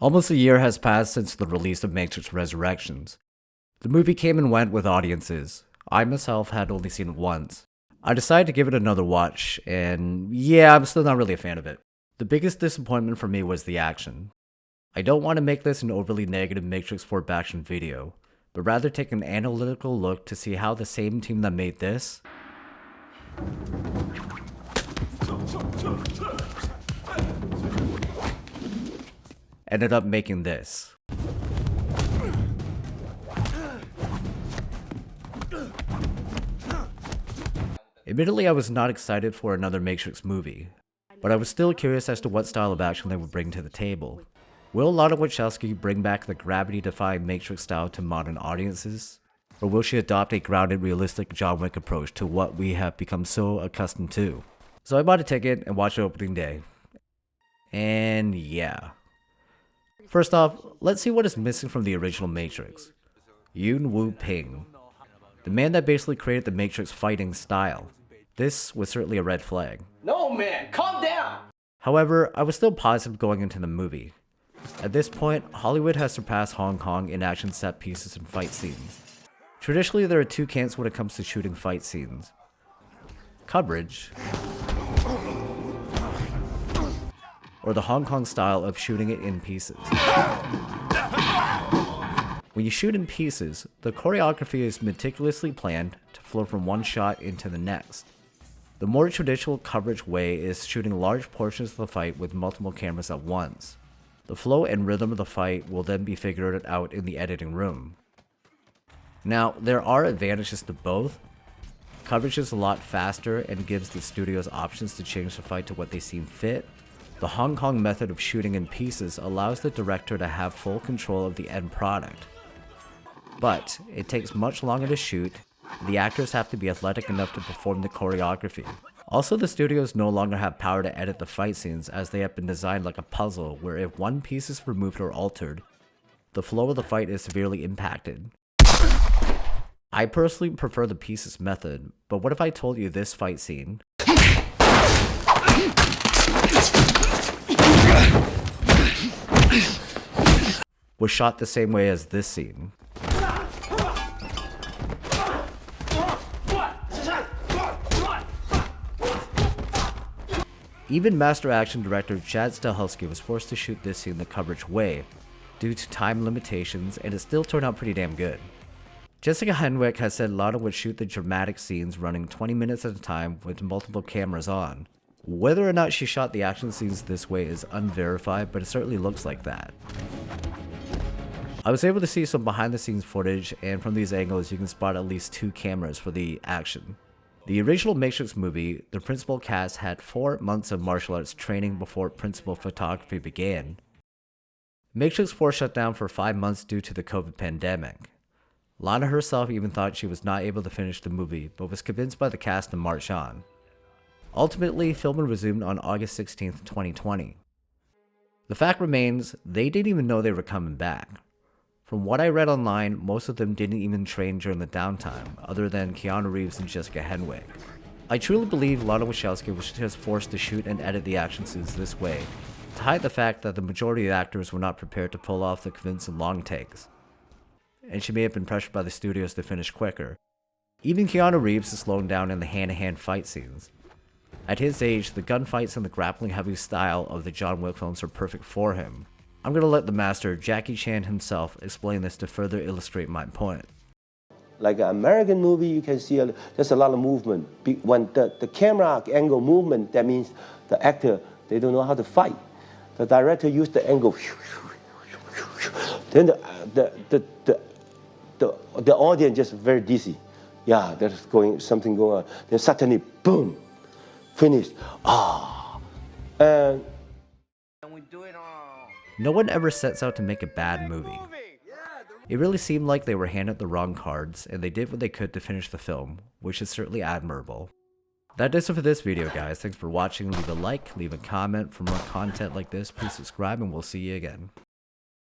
Almost a year has passed since the release of Matrix Resurrections. The movie came and went with audiences. I myself had only seen it once. I decided to give it another watch, and yeah, I'm still not really a fan of it. The biggest disappointment for me was the action. I don't want to make this an overly negative Matrix 4 action video, but rather take an analytical look to see how the same team that made this ended up making this. Admittedly, I was not excited for another Matrix movie, but I was still curious as to what style of action they would bring to the table. Will Lana Wachowski bring back the gravity-defying Matrix style to modern audiences? Or will she adopt a grounded, realistic John Wick approach to what we have become so accustomed to? So I bought a ticket and watched it opening day. And yeah. First off, let's see what is missing from the original Matrix. Yuen Woo-ping, the man that basically created the Matrix fighting style. This was certainly a red flag. No man, calm down! However, I was still positive going into the movie. At this point, Hollywood has surpassed Hong Kong in action set pieces and fight scenes. Traditionally, there are two camps when it comes to shooting fight scenes. Coverage, or the Hong Kong style of shooting it in pieces. When you shoot in pieces, the choreography is meticulously planned to flow from one shot into the next. The more traditional coverage way is shooting large portions of the fight with multiple cameras at once. The flow and rhythm of the fight will then be figured out in the editing room. Now, there are advantages to both. Coverage is a lot faster and gives the studios options to change the fight to what they seem fit. The Hong Kong method of shooting in pieces allows the director to have full control of the end product. But it takes much longer to shoot, and the actors have to be athletic enough to perform the choreography. Also, the studios no longer have power to edit the fight scenes as they have been designed like a puzzle where if one piece is removed or altered, the flow of the fight is severely impacted. I personally prefer the pieces method, but what if I told you this fight scene was shot the same way as this scene? Even master action director Chad Stahelski was forced to shoot this scene the coverage way, due to time limitations, and it still turned out pretty damn good. Jessica Henwick has said Lana would shoot the dramatic scenes running 20 minutes at a time with multiple cameras on. Whether or not she shot the action scenes this way is unverified, but it certainly looks like that. I was able to see some behind the scenes footage, and from these angles you can spot at least 2 cameras for the action. The original Matrix movie, the principal cast had 4 months of martial arts training before principal photography began. Matrix 4 shut down for 5 months due to the COVID pandemic. Lana herself even thought she was not able to finish the movie, but was convinced by the cast to march on. Ultimately, filming resumed on August 16, 2020. The fact remains, they didn't even know they were coming back. From what I read online, most of them didn't even train during the downtime, other than Keanu Reeves and Jessica Henwick. I truly believe Lana Wachowski was just forced to shoot and edit the action scenes this way, to hide the fact that the majority of actors were not prepared to pull off the convincing long takes. And she may have been pressured by the studios to finish quicker. Even Keanu Reeves is slowing down in the hand-to-hand fight scenes. At his age, the gunfights and the grappling-heavy style of the John Wick films are perfect for him. I'm gonna let the master, Jackie Chan himself, explain this to further illustrate my point. Like an American movie, you can see there's a lot of movement. When the camera angle movement, that means the actor, they don't know how to fight. The director used the angle. Then the audience just very dizzy. Yeah, there's something going on. Then suddenly, boom, finished. And no one ever sets out to make a bad movie. It really seemed like they were handed the wrong cards, and they did what they could to finish the film, which is certainly admirable. That is it for this video, guys. Thanks for watching. Leave a like, leave a comment. For more content like this, please subscribe, and we'll see you again.